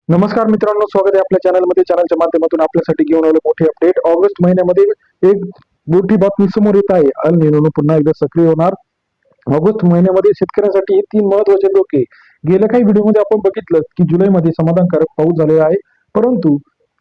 नमस्कार मित्रांनो, स्वागत आहे आपल्या चॅनलमध्ये. चॅनलच्या माध्यमातून आपल्यासाठी घेऊन आलो मोठी अपडेट. ऑगस्ट महिन्यामध्ये एक मोठी बातमी समोर येत आहे. अल निनो पुन्हा एकदा सक्रिय होणार. ऑगस्ट महिन्यामध्ये शेतकऱ्यांसाठी हे 3 महत्वाचे धोके. गेल्या काही व्हिडिओमध्ये आपण बघितलं की जुलैमध्ये समाधानकारक पाऊस झालेला आहे, परंतु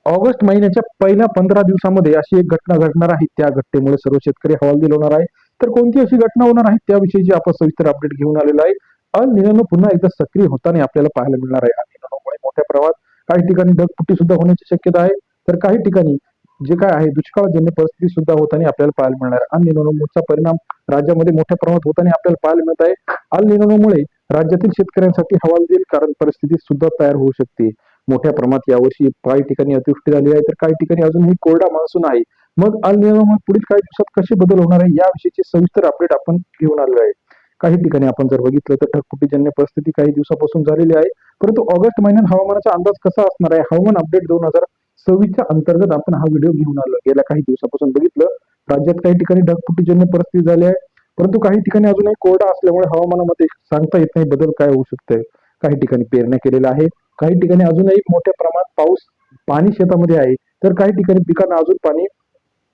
ऑगस्ट महिन्याच्या पहिल्या 15 दिवसामध्ये अशी एक घटना घडणार आहे. त्या घटनेमुळे सर्व शेतकरी हवालदिल होणार आहे. तर कोणती अशी घटना होणार आहे त्याविषयीची आपण सविस्तर अपडेट घेऊन आलेलो आहे. अल निनो पुन्हा एकदा सक्रिय होताना आपल्याला पाहायला मिळणार आहे. अल निनोमुळे मोठ्या प्रमाणात काही ठिकाणी ढगफुटी सुद्धा होण्याची शक्यता आहे, तर काही ठिकाणी जे काय आहे दुष्काळजन्य परिस्थिती सुद्धा होताना आपल्याला पाहायला मिळणार आहे. अल निनोचा परिणाम राज्यामध्ये मोठ्या प्रमाणात होताना आपल्याला पाहायला मिळत आहे. अल निनोमुळे राज्यातील शेतकऱ्यांसाठी हवालदिल कारण परिस्थिती सुद्धा तयार होऊ शकते. मोठ्या प्रमाणात यावर्षी काही ठिकाणी अतिवृष्टी झाली आहे, तर काही ठिकाणी अजूनही कोरडा मान्सून आहे. मग अल निनोमुळे पुढील काही दिवसात कसे बदल होणार आहे याविषयीची सविस्तर अपडेट आपण घेऊन आलेलो आहे. काही ठिकाणी आपण जर बघितलं तर ढगफुटीजन्य परिस्थिती काही दिवसापासून झालेली आहे, परंतु ऑगस्ट महिन्यात हवामानाचा अंदाज कसा असणार आहे, हवामान अपडेट 2026च्या अंतर्गत आपण हा व्हिडिओ घेऊन आलो. गेल्या काही दिवसापासून बघितलं राज्यात काही ठिकाणी ढगफुटीजन्य परिस्थिती झाली आहे, परंतु काही ठिकाणी अजूनही कोरडा असल्यामुळे हवामानामध्ये सांगता येत नाही बदल काय होऊ शकतंय. काही ठिकाणी पेरण्या केलेल्या आहे, काही ठिकाणी अजूनही मोठ्या प्रमाणात पाऊस पाणी शेतामध्ये आहे, तर काही ठिकाणी पिकांना अजून पाणी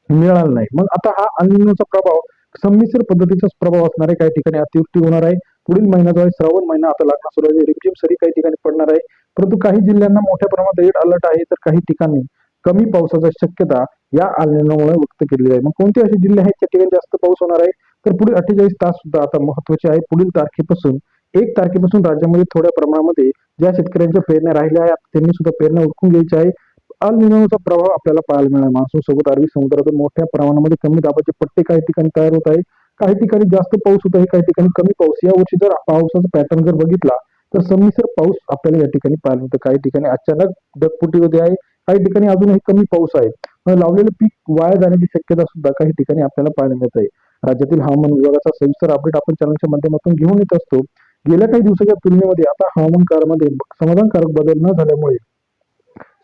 मिळालं नाही. मग आता हा अल निनोचा प्रभाव संमिश्र पद्धतीचाच प्रभाव असणार आहे. काही ठिकाणी अतिवृष्टी होणार आहे. पुढील महिना जो आहे श्रावण महिना आता लागणार सुरू आहे, रिमझिम सरी काही ठिकाणी पडणार आहे, परंतु काही जिल्ह्यांना मोठ्या प्रमाणात रेड अलर्ट आहे, तर काही ठिकाणी कमी पावसाची शक्यता या अल निनोमुळे व्यक्त केली आहे. मग कोणते असे जिल्हे आहेत त्या ठिकाणी जास्त पाऊस होणार आहे, तर पुढील 48 तास सुद्धा आता महत्वाचे आहे. पुढील तारखेपासून 1 तारखेपासून राज्यामध्ये थोड्या प्रमाणामध्ये ज्या शेतकऱ्यांच्या पेरण्या राहिल्या आहेत त्यांनी सुद्धा पेरण्या उरकून घ्यायच्या आहे. अल निनोचा प्रभाव आपल्याला पाहायला मिळाला. मान्सून सोबत अरबी समुद्रातून मोठ्या प्रमाणामध्ये कमी दाबाचे पट्टे काही ठिकाणी तयार होत आहे. काही ठिकाणी जास्त पाऊस होत आहे, काही ठिकाणी कमी पाऊस. या वर्षी जर पावसाचा पॅटर्न जर बघितला तर संमिश्र पाऊस आपल्याला या ठिकाणी पाहायला मिळतो. काही ठिकाणी अचानक ढगफुटी होते आहे, काही ठिकाणी अजूनही कमी पाऊस आहे. लावलेलं पीक वाया जाण्याची शक्यता सुद्धा काही ठिकाणी आपल्याला पाहायला मिळत आहे. राज्यातील हवामान विभागाचा सविस्तर अपडेट आपण चॅनलच्या माध्यमातून घेऊन येत असतो. गेल्या काही दिवसाच्या तुलनेमध्ये आता हवामानकारामध्ये समाधानकारक बदल न झाल्यामुळे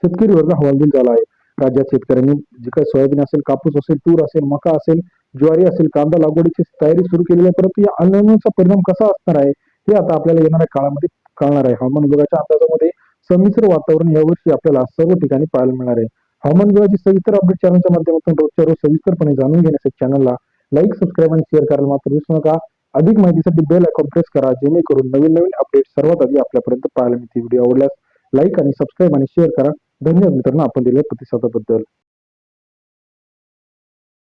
शेतकरी वर्ग हवालदिल झाला आहे. राज्यात शेतकऱ्यांनी जे काही सोयाबीन असेल, कापूस असेल, तूर असेल, मका असेल, ज्वारी असेल, कांदा लागवडीची तयारी सुरू केलेली आहे, परंतु या अल निनोचा परिणाम कसा असणार आहे हे आता आपल्याला येणाऱ्या काळामध्ये कळणार आहे. हवामान विभागाच्या अंदाजामध्ये संमिश्र वातावरण यावर्षी आपल्याला सर्व ठिकाणी पाहायला मिळणार आहे. हवामान विभागाची सविस्तर अपडेट चॅनलच्या माध्यमातून रोजच्या रोज सविस्तरपणे जाणून घेण्यासाठी चॅनलला लाईक, सबस्क्राईब आणि शेअर करायला मात्र विसरू नका. अधिक माहितीसाठी बेल आयकॉन प्रेस करा, जेणेकरून नवीन नवीन अपडेट सर्वात आधी आपल्यापर्यंत पाहायला मिळतील. व्हिडिओ आवडल्यास लाईक आणि सबस्क्राईब आणि शेअर करा. धन्यवाद मित्रांनो, आपण दिलेल्या प्रतिसादाबद्दल.